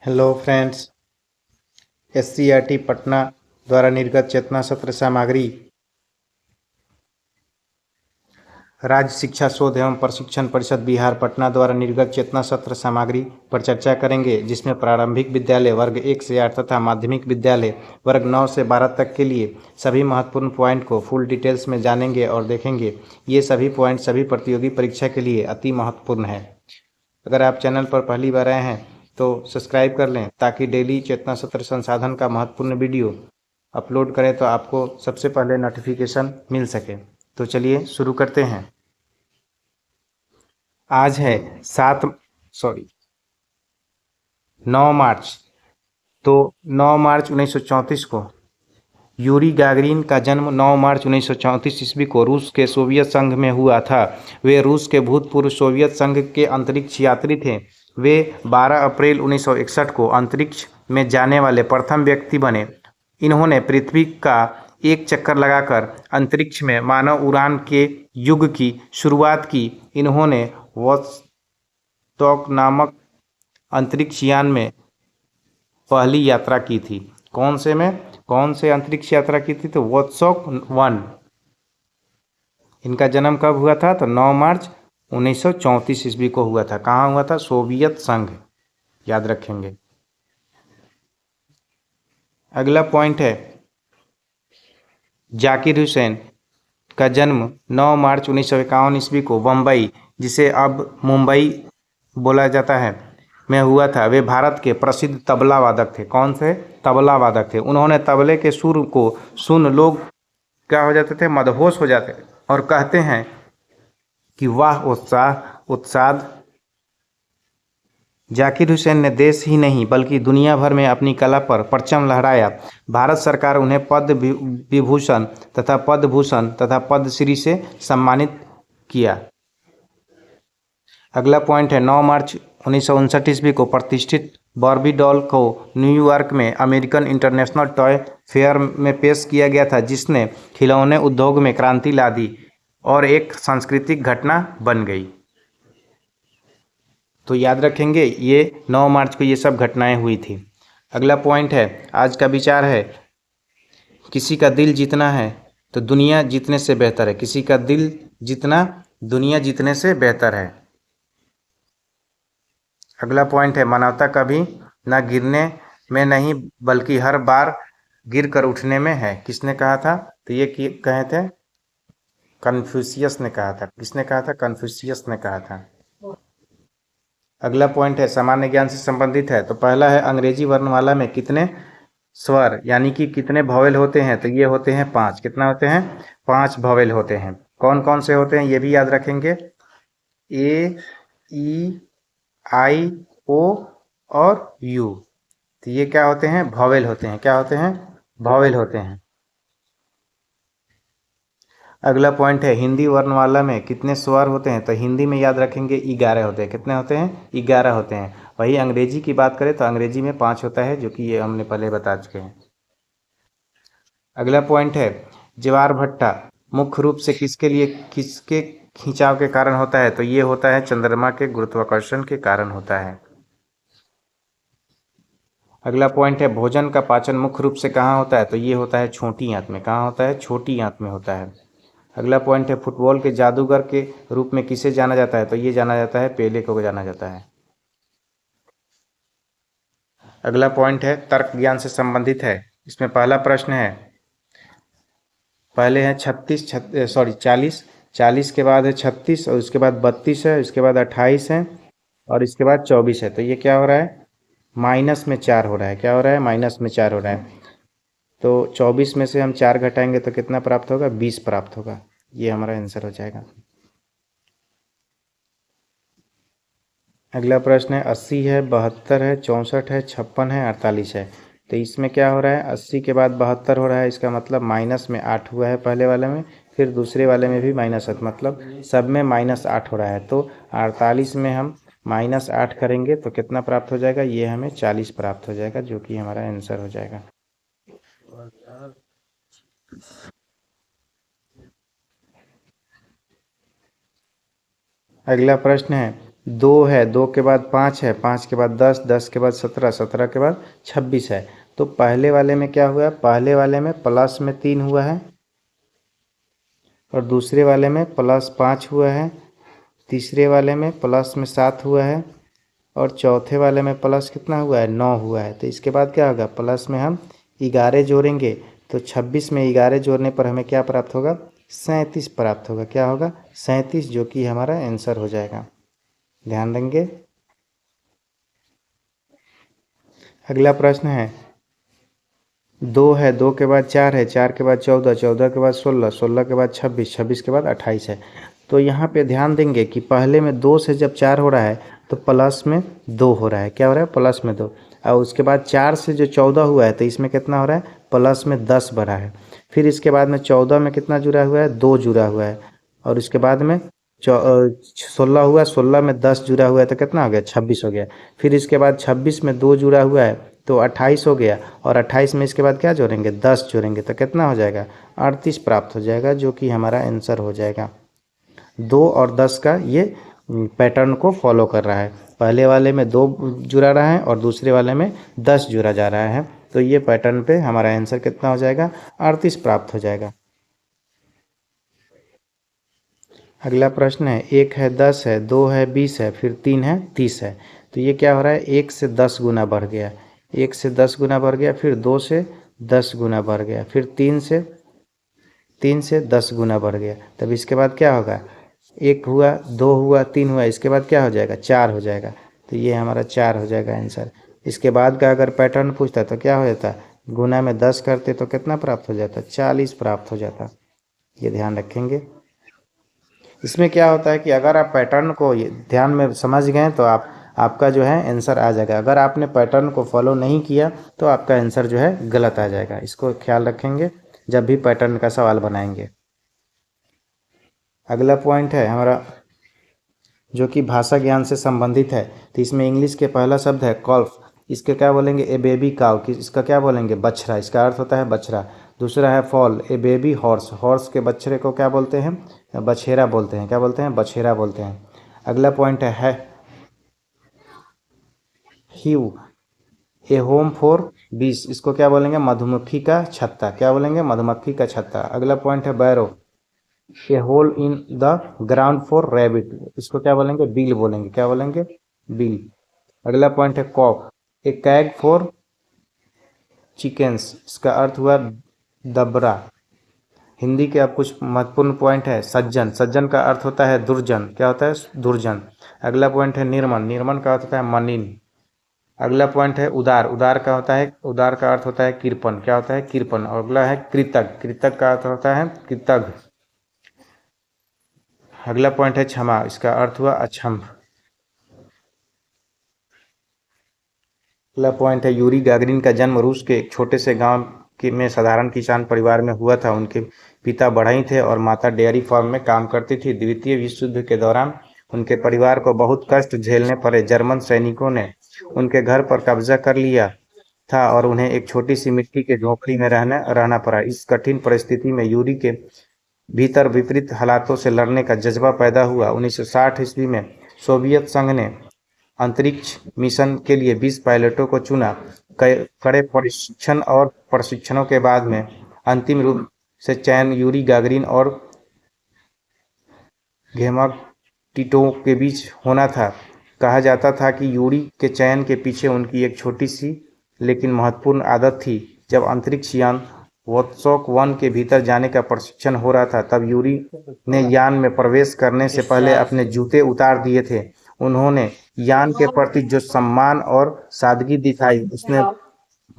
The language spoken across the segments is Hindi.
Hello friends. एससीईआरटी पटना द्वारा निर्गत चेतना सत्र सामग्री राज्य शिक्षा शोध एवं प्रशिक्षण परिषद बिहार पटना द्वारा निर्गत चेतना सत्र सामग्री पर चर्चा करेंगे, जिसमें प्रारंभिक विद्यालय वर्ग 1 से 8 तथा माध्यमिक विद्यालय वर्ग 9 से 12 तक के लिए सभी महत्वपूर्ण पॉइंट को फुल डिटेल्स में जानेंगे और देखेंगे। ये सभी पॉइंट सभी प्रतियोगी परीक्षा के लिए अति महत्वपूर्ण है। अगर आप चैनल पर पहली बार आए हैं तो सब्सक्राइब कर लें, ताकि डेली चेतना सत्र संसाधन का महत्वपूर्ण वीडियो अपलोड करें तो आपको सबसे पहले नोटिफिकेशन मिल सके। तो चलिए शुरू करते हैं। आज है 9 मार्च। तो 9 मार्च 1934 को यूरी गागरिन का जन्म 9 मार्च 1934 ईस्वी को रूस के सोवियत संघ में हुआ था। वे रूस के भूतपूर्व सोवियत संघ के अंतरिक्ष यात्री थे। वे 12 अप्रैल 1961 को अंतरिक्ष में जाने वाले प्रथम व्यक्ति बने। इन्होंने पृथ्वी का एक चक्कर लगाकर अंतरिक्ष में मानव उड़ान के युग की शुरुआत की। इन्होंने वोस्टॉक नामक अंतरिक्ष यान में पहली यात्रा की थी। कौन से अंतरिक्ष यात्रा की थी? तो वोत्सॉक 1। इनका जन्म कब हुआ था? तो 9 मार्च 1934 ईस्वी को हुआ था। कहाँ हुआ था? सोवियत संघ, याद रखेंगे। अगला पॉइंट है, जाकिर हुसैन का जन्म 9 मार्च 1951 ईस्वी को बम्बई, जिसे अब मुंबई बोला जाता है, में हुआ था। वे भारत के प्रसिद्ध तबला वादक थे। कौन से? तबला वादक थे। उन्होंने तबले के सुर को सुन लोग क्या हो जाते थे? मदहोश हो जाते थे और कहते हैं कि वाह उत्साद। जाकिर हुसैन ने देश ही नहीं बल्कि दुनिया भर में अपनी कला पर परचम लहराया। भारत सरकार उन्हें पद्म विभूषण तथा पद्म भूषण तथा पद्मश्री से सम्मानित किया। अगला पॉइंट है, 9 मार्च 1959 ईस्वी को प्रतिष्ठित बार्बी डॉल को न्यूयॉर्क में अमेरिकन इंटरनेशनल टॉय फेयर में पेश किया गया था, जिसने खिलौने उद्योग में क्रांति ला दी और एक सांस्कृतिक घटना बन गई। तो याद रखेंगे, ये 9 मार्च को ये सब घटनाएं हुई थी। अगला पॉइंट है, आज का विचार है, किसी का दिल जीतना है तो दुनिया जीतने से बेहतर है। किसी का दिल जीतना दुनिया जीतने से बेहतर है। अगला पॉइंट है, मानवता कभी न गिरने में नहीं बल्कि हर बार गिर कर उठने में है। किसने कहा था? तो ये कहे थे कन्फ्यूशियस ने कहा था। किसने कहा था? कन्फ्यूशियस ने कहा था। अगला पॉइंट है, सामान्य ज्ञान से संबंधित है। तो पहला है, अंग्रेजी वर्णमाला में कितने स्वर यानी कि कितने वॉवेल होते हैं? तो ये होते हैं 5। कितना होते हैं? 5 वॉवेल होते हैं। कौन कौन से होते हैं ये भी याद रखेंगे। ए, ई, आई, ओ और यू। तो ये क्या होते हैं? वॉवेल होते हैं। क्या होते हैं? वॉवेल होते हैं। अगला पॉइंट है, हिंदी वर्णमाला में कितने स्वर होते हैं? तो हिंदी में याद रखेंगे 11 होते हैं। कितने होते हैं? 11 होते हैं। वही अंग्रेजी की बात करें तो अंग्रेजी में 5 होता है, जो कि ये हमने पहले बता चुके हैं। अगला पॉइंट है, ज्वार भट्टा मुख्य रूप से किसके खिंचाव के कारण होता है? तो ये होता है चंद्रमा के गुरुत्वाकर्षण के कारण होता है। अगला पॉइंट है, भोजन का पाचन मुख्य रूप से कहाँ होता है? तो ये होता है छोटी आंत में। कहाँ होता है? छोटी आंत में होता है। अगला पॉइंट है, फुटबॉल के जादूगर के रूप में किसे जाना जाता है? तो ये जाना जाता है पेले को जाना जाता है। अगला पॉइंट है, तर्क ज्ञान से संबंधित है। इसमें पहला प्रश्न है, पहले है 40, 40 के बाद है 36 और उसके बाद 32 है, उसके बाद 28 है और इसके बाद 24 है। तो ये क्या हो रहा है? माइनस में 4 हो रहा है। क्या हो रहा है? माइनस में 4 हो रहा है। तो 24 में से हम 4 घटाएंगे तो कितना प्राप्त होगा? 20 प्राप्त होगा। ये हमारा आंसर हो जाएगा। अगला प्रश्न है, 80 है, 72 है, 64 है, 56 है, 48 है। तो इसमें क्या हो रहा है? 80 के बाद 72 हो रहा है, इसका मतलब माइनस में 8 हुआ है पहले वाले में, फिर दूसरे वाले में भी -8, मतलब सब में -8 हो रहा है। तो 48 में हम -8 करेंगे तो कितना प्राप्त हो जाएगा? ये हमें 40 प्राप्त हो जाएगा, जो कि हमारा आंसर हो जाएगा। अगला प्रश्न है, 2 है, 2 के बाद 5 है, 5 के बाद 10, 10 के बाद 17, 17 के बाद 26 है। तो पहले वाले में क्या हुआ है, पहले वाले में प्लस में 3 हुआ है और दूसरे वाले में +5 हुआ है, तीसरे वाले में प्लस में 7 हुआ है और चौथे वाले में प्लस कितना हुआ है, 9 हुआ है। तो इसके बाद क्या होगा, प्लस में हम 11 जोड़ेंगे तो 26 में 11 जोड़ने पर हमें क्या प्राप्त होगा, 37 प्राप्त होगा। क्या होगा, 37, जो कि हमारा आंसर हो जाएगा। ध्यान देंगे। अगला प्रश्न है, 2 है, 2 के बाद 4 है, 4 के बाद 14, 14 के बाद 16, 16 के बाद 26, 26 के बाद 28 है। तो यहाँ पे ध्यान देंगे कि पहले में 2 से जब 4 हो रहा है तो प्लस में 2 हो रहा है। क्या हो रहा है, प्लस में 2। और उसके बाद 4 से जो 14 हुआ है तो इसमें कितना हो रहा है, प्लस में 10 बढ़ा है। फिर इसके बाद में 14 में कितना जुड़ा हुआ है, 2 जुड़ा हुआ है। और उसके बाद में 16 हुआ, 16 में 10 जुड़ा हुआ है तो कितना हो गया, 26 हो गया। फिर इसके बाद 26 में 2 जुड़ा हुआ है तो 28 हो गया। और 28 में इसके बाद क्या जोड़ेंगे, 10 जोड़ेंगे तो कितना हो जाएगा, 38 प्राप्त हो जाएगा, जो कि हमारा आंसर हो जाएगा। 2 और 10 का ये पैटर्न को फॉलो कर रहा है। पहले वाले में 2 जुड़ा रहा है और दूसरे वाले में 10 जुड़ा जा रहा है। तो ये पैटर्न पे हमारा आंसर कितना हो जाएगा, 38 प्राप्त हो जाएगा। अगला प्रश्न है, 1 है, 10 है, 2 है, 20 है, फिर 3 है, 30 है। तो ये क्या हो रहा है, 1 से 10 गुना बढ़ गया, 1 से 10 गुना बढ़ गया, फिर 2 से 10 गुना बढ़ गया, फिर 3 से 10 गुना बढ़ गया। तब इसके बाद क्या होगा, 1 हुआ, 2 हुआ, 3 हुआ, इसके बाद क्या हो जाएगा, 4 हो जाएगा। तो ये हमारा 4 हो जाएगा आंसर। इसके बाद का अगर पैटर्न पूछता तो क्या हो जाता, गुना में 10 करते तो कितना प्राप्त हो जाता, 40 प्राप्त हो जाता। ये ध्यान रखेंगे। इसमें क्या होता है कि अगर आप पैटर्न को ये ध्यान में समझ गए तो आपका जो है आंसर आ जाएगा। अगर आपने पैटर्न को फॉलो नहीं किया तो आपका आंसर जो है गलत आ जाएगा। इसको ख्याल रखेंगे जब भी पैटर्न का सवाल बनाएंगे। अगला पॉइंट है हमारा जो कि भाषा ज्ञान से संबंधित है। तो इसमें इंग्लिश के पहला शब्द है कॉल्फ, इसके क्या बोलेंगे, ए बेबी काउ, कि इसका क्या बोलेंगे, बछड़ा, इसका अर्थ होता है बछड़ा। दूसरा है फॉल, ए बेबी हॉर्स, हॉर्स के बछड़े को क्या बोलते हैं, बछेरा बोलते हैं। क्या बोलते हैं, बछेरा बोलते हैं। अगला पॉइंट है हीव, ए होम फॉर बीस, इसको क्या बोलेंगे, मधुमक्खी का छत्ता। क्या बोलेंगे, मधुमक्खी का छत्ता। अगला पॉइंट है burrow, a hole in the ground for rabbit, इसको क्या बोलेंगे, बिल बोलेंगे। क्या बोलेंगे, बिल। अगला पॉइंट है cock, a cage for chickens, इसका अर्थ हुआ दबरा। हिंदी के अब कुछ महत्वपूर्ण पॉइंट है, सज्जन, सज्जन का अर्थ होता है दुर्जन। क्या होता है, दुर्जन। अगला पॉइंट है निर्मन, निर्मन का अर्थ होता है मनिन। अगला पॉइंट है उदार, उदार का होता है, उदार का अर्थ होता है कृपण। क्या होता है, कृपण। और अगला है कृतज्ञ, कृतज्ञ का अर्थ होता है कृतज्ञ। अगला पॉइंट है क्षमा, इसका अर्थ हुआ अक्षम। अगला पॉइंट है यूरी गागरिन का जन्म रूस के एक छोटे से गांव में साधारण किसान परिवार में हुआ था। उनके पिता बढ़ई थे और माता डेयरी फार्म में काम करती थी। द्वितीय विश्व युद्ध के दौरान उनके परिवार को बहुत कष्ट झेलने पड़े। जर्मन सैनिकों ने उनके घर पर कब्जा कर लिया था और उन्हें एक छोटी सी मिट्टी के झोंपड़ी में रहना पड़ा। इस कठिन परिस्थिति में यूरी के भीतर विपरीत हालातों से लड़ने का जज्बा पैदा हुआ। 1960 ईस्वी में सोवियत संघ ने अंतरिक्ष मिशन के लिए 20 पायलटों को चुना। कड़े प्रशिक्षण और प्रशिक्षणों के बाद में अंतिम रूप से चयन यूरी गागरिन और घेमक टिटो के बीच होना था। कहा जाता था कि यूरी के चयन के पीछे उनकी एक छोटी सी लेकिन महत्वपूर्ण आदत थी। जब अंतरिक्ष यान वोत्सोक 1 के भीतर जाने का प्रशिक्षण हो रहा था तब यूरी ने यान में प्रवेश करने से पहले अपने जूते उतार दिए थे। उन्होंने यान के प्रति जो सम्मान और सादगी दिखाई उसने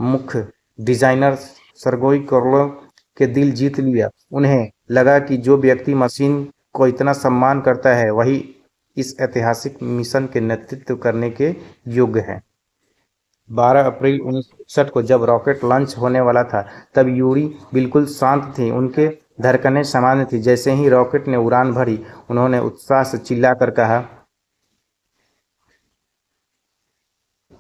मुख्य डिजाइनर सर्गेई कोरोलोव के दिल जीत लिया। उन्हें लगा कि जो व्यक्ति मशीन को इतना सम्मान करता है वही इस ऐतिहासिक मिशन के नेतृत्व करने के योग्य है। 12 अप्रैल 1961 को जब रॉकेट लॉन्च होने वाला था तब यूरी बिल्कुल शांत थी। उनके धड़कनें सामान्य थी। जैसे ही रॉकेट ने उड़ान भरी उन्होंने उत्साह से चिल्लाकर कहा,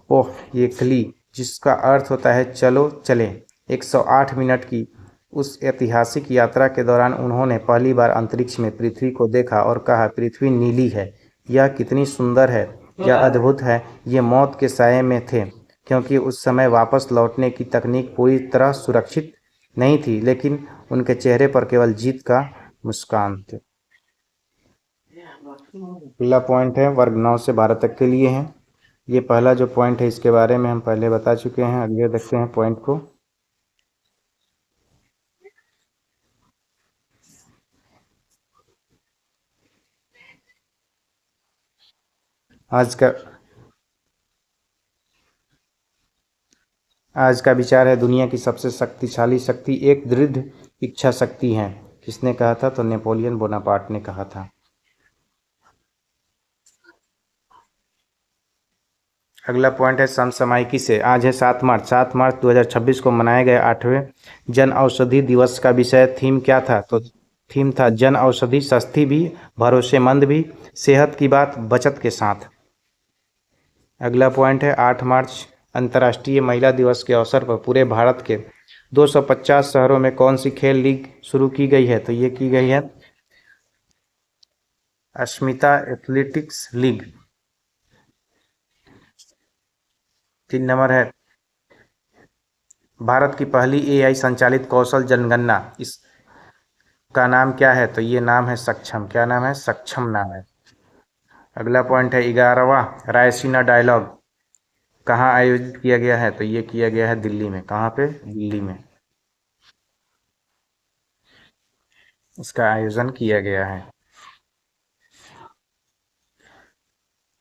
ओह ये खली, जिसका अर्थ होता है चलो चलें। 108 मिनट की उस ऐतिहासिक यात्रा के दौरान उन्होंने पहली बार अंतरिक्ष में पृथ्वी को देखा और कहा, पृथ्वी नीली है। यह कितनी सुंदर है, यह अद्भुत है। ये मौत के साए में थे, क्योंकि उस समय वापस लौटने की तकनीक पूरी तरह सुरक्षित नहीं थी, लेकिन उनके चेहरे पर केवल जीत का मुस्कान थे। अगला पॉइंट है वर्ग 9 से 12 तक के लिए है। ये पहला जो पॉइंट है इसके बारे में हम पहले बता चुके हैं। अगले देखते हैं पॉइंट को। आज का विचार है दुनिया की सबसे शक्तिशाली शक्ति एक दृढ़ इच्छा शक्ति है। किसने कहा था? तो नेपोलियन बोनापार्ट ने कहा था। अगला पॉइंट है समसामयिकी से। आज है 7 मार्च। 7 मार्च 2026 को मनाए गए 8वें जन औषधि दिवस का विषय थीम क्या था? तो थीम था जन औषधि सस्ती भी, भरोसेमंद भी, सेहत की बात बचत के साथ। अगला पॉइंट है 8 मार्च अंतर्राष्ट्रीय महिला दिवस के अवसर पर पूरे भारत के 250 शहरों में कौन सी खेल लीग शुरू की गई है? तो ये की गई है अस्मिता एथलेटिक्स लीग। 3 नंबर है भारत की पहली एआई संचालित कौशल जनगणना इसका नाम क्या है? तो ये नाम है सक्षम। क्या नाम है? सक्षम नाम है। अगला पॉइंट है 11वां रायसीना डायलॉग कहाँ आयोजित किया गया है? तो ये किया गया है दिल्ली में। कहाँ पे? दिल्ली में इसका आयोजन किया गया है।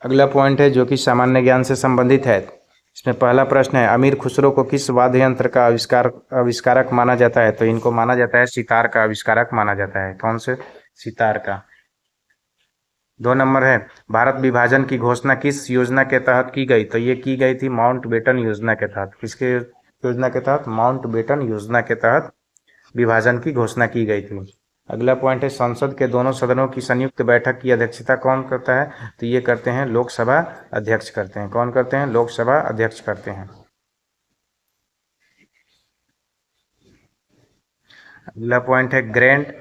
अगला पॉइंट है जो कि सामान्य ज्ञान से संबंधित है। इसमें पहला प्रश्न है अमीर खुसरो को किस वाद्य यंत्र का आविष्कारक माना जाता है? तो इनको माना जाता है सितार का आविष्कारक माना जाता है। कौन से? सितार का। 2 नंबर है भारत विभाजन की घोषणा किस योजना के तहत की गई? तो ये की गई थी माउंटबेटन योजना के तहत। किसके योजना के तहत? माउंटबेटन योजना के तहत विभाजन की घोषणा की गई थी। अगला पॉइंट है संसद के दोनों सदनों की संयुक्त बैठक की अध्यक्षता कौन करता है? तो ये करते हैं लोकसभा अध्यक्ष करते हैं। कौन करते हैं? लोकसभा अध्यक्ष करते हैं। अगला पॉइंट है ग्रैंड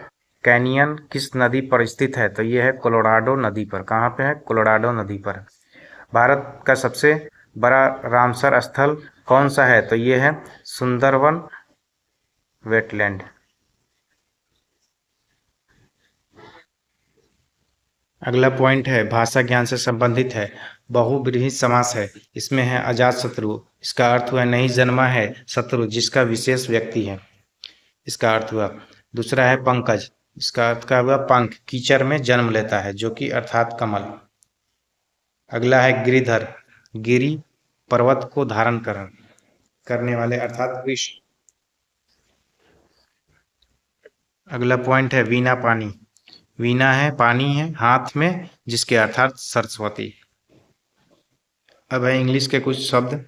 कैनियन किस नदी पर स्थित है? तो ये है कोलोराडो नदी पर। कहाँ पे है? कोलोराडो नदी पर। भारत का सबसे बड़ा रामसर स्थल कौन सा है? तो ये है सुंदरवन वेटलैंड। अगला पॉइंट है भाषा ज्ञान से संबंधित है। बहुब्रीहि समास है। इसमें है अजात शत्रु। इसका अर्थ हुआ नहीं जन्मा है शत्रु जिसका विशेष व्यक्ति है। इसका अर्थ हुआ। दूसरा है पंकज। इसका अर्थ का हुआ पंख कीचड़ में जन्म लेता है, जो कि अर्थात कमल। अगला है गिरिधर। गिरि पर्वत को धारण करने वाले अर्थात कृष्ण। अगला पॉइंट है वीणा पानी। वीणा है पानी है हाथ में जिसके अर्थात सरस्वती। अब है इंग्लिश के कुछ शब्द।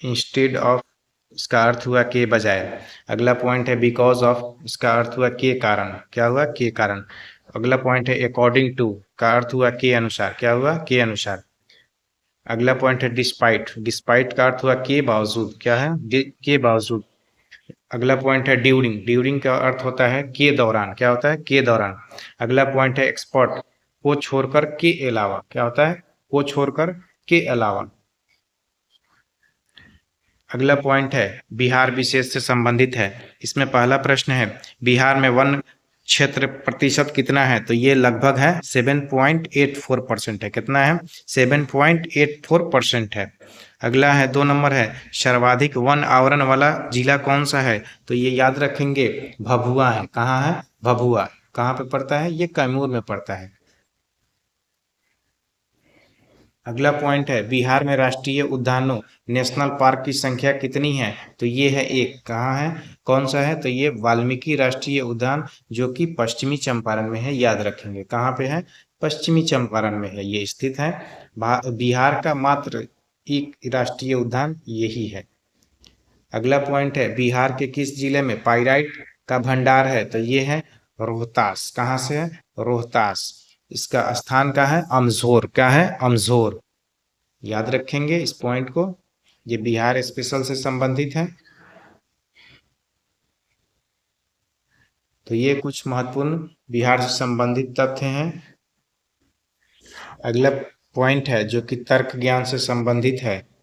इंस्टेड ऑफ इसका अर्थ हुआ के बजाय। अगला पॉइंट है बिकॉज ऑफ इसका अर्थ हुआ के कारण। क्या हुआ? के कारण। अगला पॉइंट है अकॉर्डिंग टू का अर्थ हुआ के अनुसार। क्या हुआ? के अनुसार। अगला पॉइंट है डिस्पाइट। डिस्पाइट का अर्थ हुआ के बावजूद। क्या है? के बावजूद। अगला पॉइंट है ड्यूरिंग। ड्यूरिंग का अर्थ होता है के दौरान। क्या होता है? के दौरान। अगला पॉइंट है एक्सपर्ट को छोड़कर के अलावा। क्या होता है? को छोड़कर के अलावा। अगला पॉइंट है बिहार विशेष से संबंधित है। इसमें पहला प्रश्न है बिहार में वन क्षेत्र प्रतिशत कितना है? तो ये लगभग है 7.84% है। कितना है? 7.84% है। अगला है 2 नंबर है सर्वाधिक वन आवरण वाला जिला कौन सा है? तो ये याद रखेंगे भभुआ है। कहाँ है? भभुआ। कहाँ पे पड़ता है? ये कैमूर में पड़ता है। अगला पॉइंट है बिहार में राष्ट्रीय उद्यानों नेशनल पार्क की संख्या कितनी है? तो ये है एक। कहाँ है? कौन सा है? तो ये वाल्मीकि राष्ट्रीय उद्यान जो कि पश्चिमी चंपारण में है। याद रखेंगे कहाँ पे है? पश्चिमी चंपारण में है ये स्थित है। बिहार का मात्र एक राष्ट्रीय उद्यान यही है। अगला पॉइंट है बिहार के किस जिले में पाइराइट का भंडार है? तो ये है रोहतास। कहाँ से है? रोहतास। इसका स्थान का है अमझोर। क्या है? अमझोर। याद रखेंगे इस पॉइंट को। ये बिहार स्पेशल से संबंधित है। तो ये कुछ महत्वपूर्ण बिहार से संबंधित तथ्य हैं। अगला पॉइंट है जो कि तर्क ज्ञान से संबंधित है।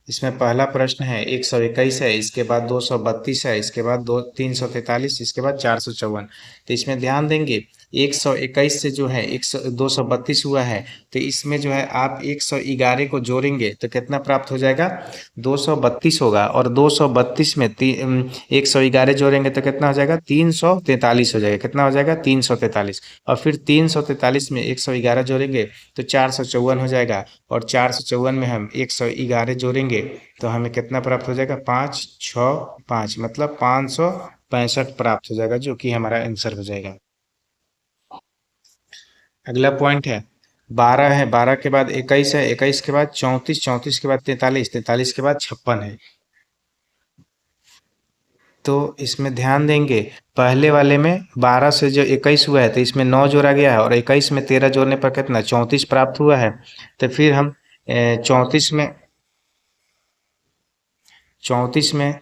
इसमें पहला प्रश्न है 121 है, इसके बाद 232 है, इसके बाद 343, इसके बाद 454। तो इसमें ध्यान देंगे 121 से जो है 232 हुआ है, तो इसमें जो है आप 111 को जोड़ेंगे तो कितना प्राप्त हो जाएगा, 232 होगा। और 232 में 111 जोड़ेंगे तो कितना हो जाएगा, 343 हो जाएगा। कितना हो जाएगा, 343। और फिर 343 में 111 जोड़ेंगे तो 454 हो जाएगा। और 454 में हम 111 जोड़ेंगे तो हमें कितना प्राप्त हो जाएगा, 565, मतलब 565 प्राप्त हो जाएगा, जो कि हमारा आंसर हो जाएगा। अगला पॉइंट है 12 है, 12 के बाद 21 है, 21 के बाद 34, 34 के बाद 43, 43 के बाद 56 है। तो इसमें ध्यान देंगे पहले वाले में 12 से जो 21 हुआ है तो इसमें 9 जोड़ा गया है, और 21 में 13 जोड़ने पर कितना, 34 प्राप्त हुआ है। तो फिर हम 34 में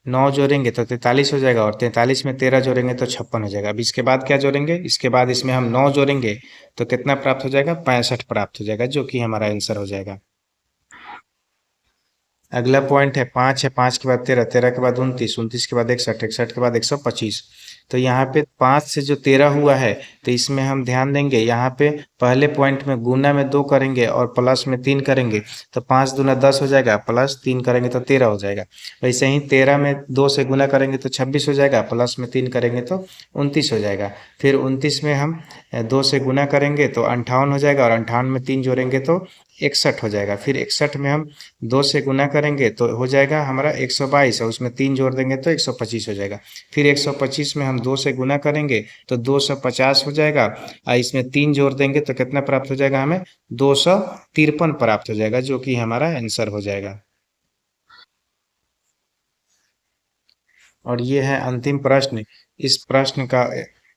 9 जोड़ेंगे तो 43 हो जाएगा, और 43 में 13 जोड़ेंगे तो 56 हो जाएगा। अब इसके बाद क्या जोड़ेंगे, इसके बाद इसमें हम 9 जोड़ेंगे तो कितना प्राप्त हो जाएगा, 65 प्राप्त हो जाएगा, जो कि हमारा आंसर हो जाएगा। अगला पॉइंट है 5 है, 5 के बाद 13, 13 के बाद 29, 29 के बाद 61, 61 के बाद 125। तो यहाँ पे 5 से जो 13 हुआ है तो इसमें हम ध्यान देंगे, यहाँ पे पहले पॉइंट में गुना में 2 करेंगे और प्लस में 3 करेंगे तो 5 दूना 10 हो जाएगा, प्लस 3 करेंगे तो 13 हो जाएगा। वैसे ही 13 में 2 से गुना करेंगे तो 26 हो जाएगा, प्लस में 3 करेंगे तो 29 हो जाएगा। फिर 29 में हम 2 से गुना करेंगे तो 58 हो जाएगा, और 58 में 3 जोड़ेंगे तो 61 हो जाएगा। फिर 61 में हम 2 से गुना करेंगे तो हो जाएगा हमारा 122, और उसमें 3 जोड़ देंगे तो 125 हो जाएगा। फिर 125 में हम 2 से गुना करेंगे तो 250 हो जाएगा, और इसमें 3 जोड़ देंगे तो कितना प्राप्त हो जाएगा, हमें 253 प्राप्त हो जाएगा, जो कि हमारा आंसर हो जाएगा। और ये है अंतिम प्रश्न। इस प्रश्न का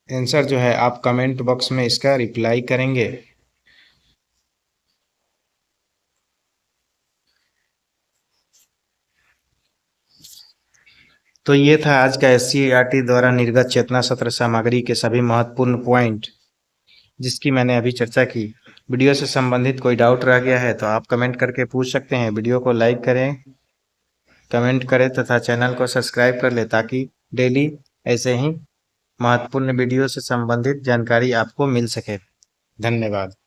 आंसर जो है आप कमेंट बॉक्स में इसका रिप्लाई करेंगे। तो ये था आज का SCERT द्वारा निर्गत चेतना सत्र सामग्री के सभी महत्वपूर्ण पॉइंट जिसकी मैंने अभी चर्चा की। वीडियो से संबंधित कोई डाउट रह गया है तो आप कमेंट करके पूछ सकते हैं। वीडियो को लाइक करें, कमेंट करें तथा चैनल को सब्सक्राइब कर लें ताकि डेली ऐसे ही महत्वपूर्ण वीडियो से संबंधित जानकारी आपको मिल सके। धन्यवाद।